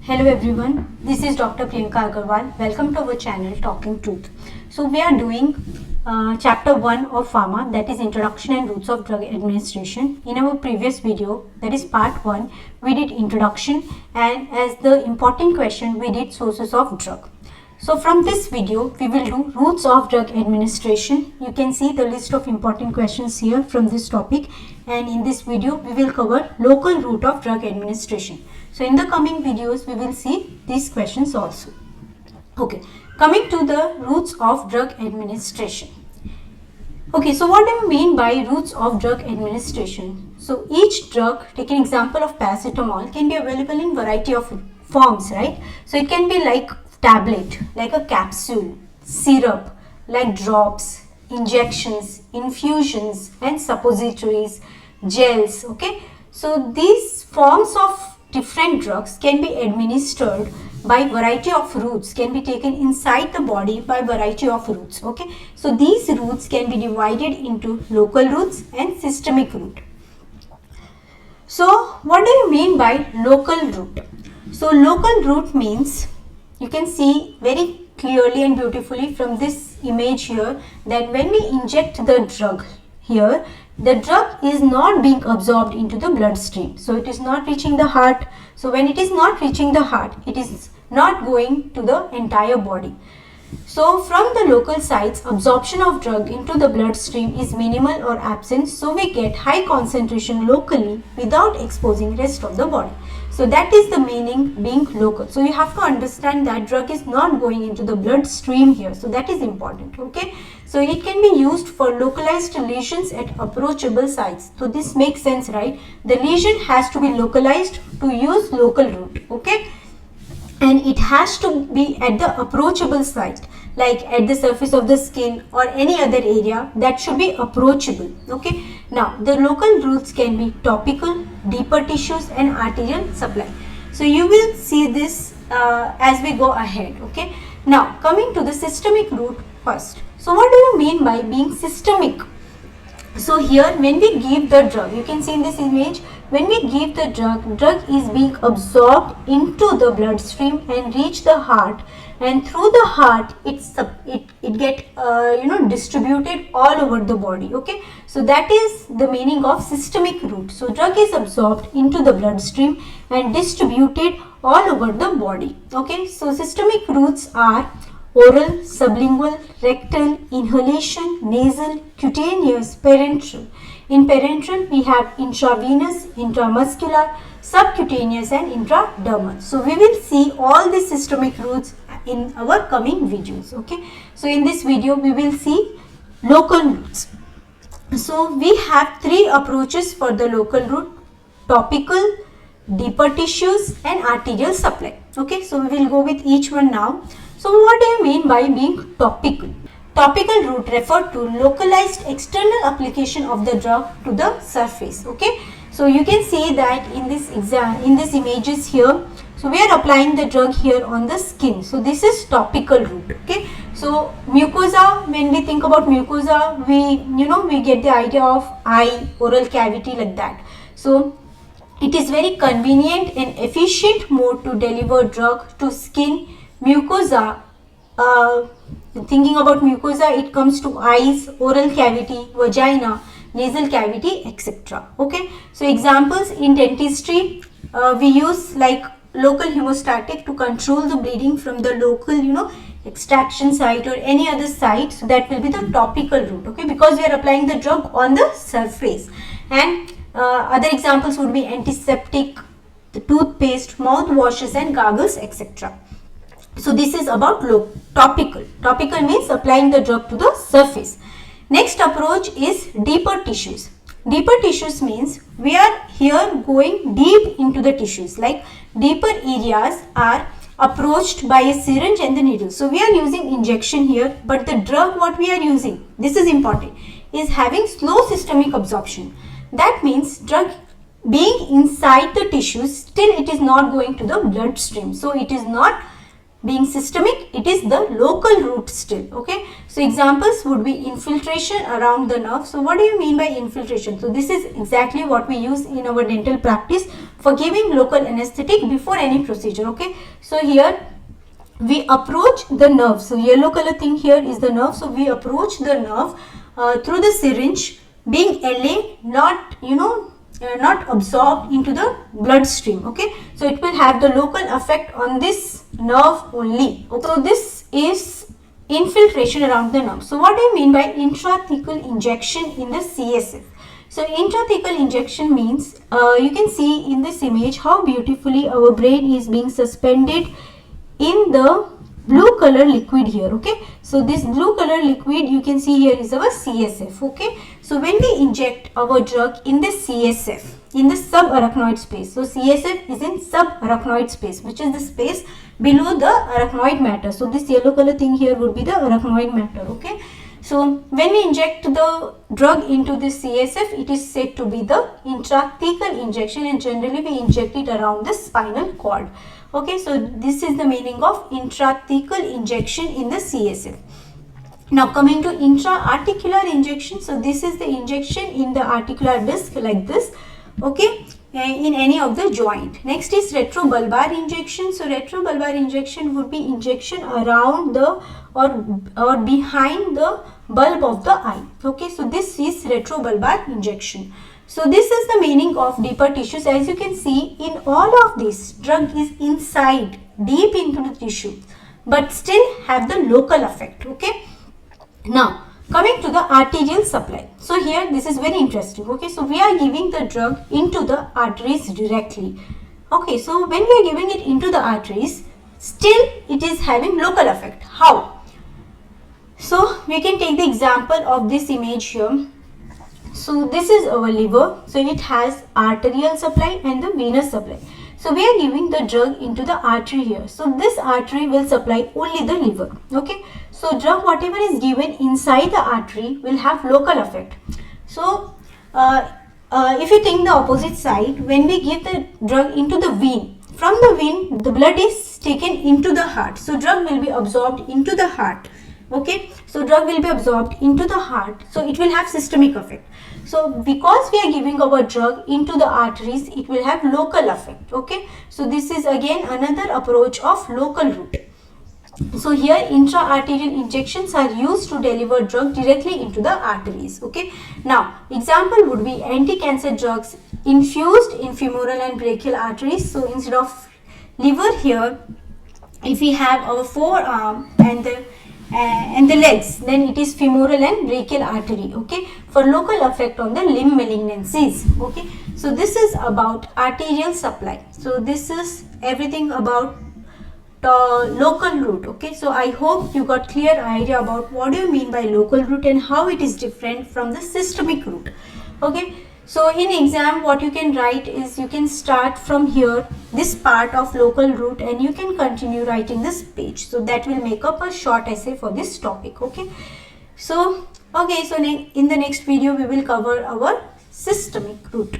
Hello everyone, this is Dr. PriyanakaAgarwal. Welcome to our channel Talking Truth. So we are doing chapter 1 of Pharma, that is Introduction and Routes of Drug Administration. In our previous video, that is part 1, we did Introduction, and as the important question we did Sources of Drug. So from this video we will do Routes of Drug Administration. You can see the list of important questions here from this topic, and in this video we will cover local route of drug administration. So in the coming videos we will see these questions also. Okay, coming to the routes of drug administration. Okay, so what do you mean by routes of drug administration? So each drug, take an example of paracetamol, can be available in variety of forms, right? So it can be like tablet, like a capsule, syrup, like drops, injections, infusions and suppositories, gels. Okay, so these forms of different drugs can be administered by variety of routes, can be taken inside the body by variety of routes. Okay, so these routes can be divided into local routes and systemic route. So what do you mean by local route? So local route means, you can see very clearly and beautifully from this image here, that when we inject the drug here, the drug is not being absorbed into the bloodstream. So it is not reaching the heart. So when it is not reaching the heart, it is not going to the entire body. So from the local sites, absorption of drug into the bloodstream is minimal or absent. So we get high concentration locally without exposing rest of the body. So that is the meaning being local. So you have to understand that drug is not going into the bloodstream here. So that is important. Okay. So it can be used for localized lesions at approachable sites. So this makes sense, right? The lesion has to be localized to use local route. Okay. And it has to be at the approachable site, like at the surface of the skin or any other area that should be approachable. Okay. Now the local routes can be topical, deeper tissues and arterial supply. So you will see this as we go ahead. Okay. Now coming to the systemic route first. So what do you mean by being systemic? So here when we give the drug, you can see in this image, when we give the drug is being absorbed into the bloodstream and reach the heart, and through the heart it get distributed all over the body. Okay, so that is the meaning of systemic route. So drug is absorbed into the bloodstream and distributed all over the body. Okay, so systemic routes are oral, sublingual, rectal, inhalation, nasal, cutaneous, parenteral. In parenteral, we have intravenous, intramuscular, subcutaneous and intradermal. So we will see all these systemic routes in our coming videos. Okay. So in this video, we will see local routes. So we have three approaches for the local route: topical, deeper tissues and arterial supply. Okay. So we will go with each one now. So what do you mean by being topical? Topical route refer to localized external application of the drug to the surface. Okay, so you can see that in this images here. So we are applying the drug here on the skin. So this is topical route. Okay, so mucosa, when we think about mucosa, we get the idea of eye, oral cavity, like that. So it is very convenient and efficient mode to deliver drug to skin. Mucosa, thinking about mucosa, it comes to eyes, oral cavity, vagina, nasal cavity, etc. Okay, so examples in dentistry, we use like local hemostatic to control the bleeding from the local extraction site or any other site. So that will be the topical route. Okay, because we are applying the drug on the surface. And other examples would be antiseptic, the toothpaste, mouthwashes and gargles, etc. So this is about topical. Topical means applying the drug to the surface. Next approach is deeper tissues. Deeper tissues means we are here going deep into the tissues, like deeper areas are approached by a syringe and the needle. So we are using injection here, but the drug what we are using, this is important, is having slow systemic absorption. That means drug being inside the tissues, still it is not going to the bloodstream. So it is not being systemic, it is the local route still. Okay, so examples would be infiltration around the nerve. So what do you mean by infiltration? So this is exactly what we use in our dental practice for giving local anesthetic before any procedure. Okay, so here we approach the nerve. So yellow color thing here is the nerve. So we approach the nerve through the syringe, being LA, not not absorbed into the bloodstream. Okay, so it will have the local effect on this nerve only. Okay. So this is infiltration around the nerve. So what do you mean by intrathecal injection in the CSF? So intrathecal injection means you can see in this image how beautifully our brain is being suspended in the blue color liquid here. Okay, so this blue color liquid you can see here is our CSF. Okay, so when we inject our drug in the CSF, in the subarachnoid space, so CSF is in subarachnoid space, which is the space below the arachnoid matter. So this yellow color thing here would be the arachnoid matter. Okay, so when we inject the drug into the CSF, it is said to be the intrathecal injection, and generally we inject it around the spinal cord. Okay, so this is the meaning of intrathecal injection in the CSF. Now coming to intraarticular injection, so this is the injection in the articular disc like this. Okay, in any of the joint. Next is retrobulbar injection. So retrobulbar injection would be injection around the or behind the bulb of the eye. Okay, so this is retrobulbar injection. So this is the meaning of deeper tissues. As you can see, in all of this, drug is inside, deep into the tissue, but still have the local effect. Okay. Now coming to the arterial supply. So here this is very interesting. Okay, so we are giving the drug into the arteries directly. Okay, so when we are giving it into the arteries, still it is having local effect. How? So we can take the example of this image here. So this is our liver. So it has arterial supply and the venous supply. So we are giving the drug into the artery here. So this artery will supply only the liver. Okay. So drug whatever is given inside the artery will have local effect. So if you think the opposite side, when we give the drug into the vein, from the vein the blood is taken into the heart. So drug will be absorbed into the heart. Okay, so drug will be absorbed into the heart, so it will have systemic effect. So because we are giving our drug into the arteries, it will have local effect. Okay, so this is again another approach of local route. So here intraarterial injections are used to deliver drug directly into the arteries. Okay, now example would be anti-cancer drugs infused in femoral and brachial arteries. So instead of liver here, if we have our forearm and the legs, then it is femoral and brachial artery. Okay, for local effect on the limb malignancies. Okay, so this is about arterial supply. So this is everything about local route. Okay, so I hope you got clear idea about what do you mean by local route and how it is different from the systemic route. Okay, so in exam what you can write is, you can start from here, this part of local route, and you can continue writing this page. So that will make up a short essay for this topic. Okay, so in the next video we will cover our systemic route.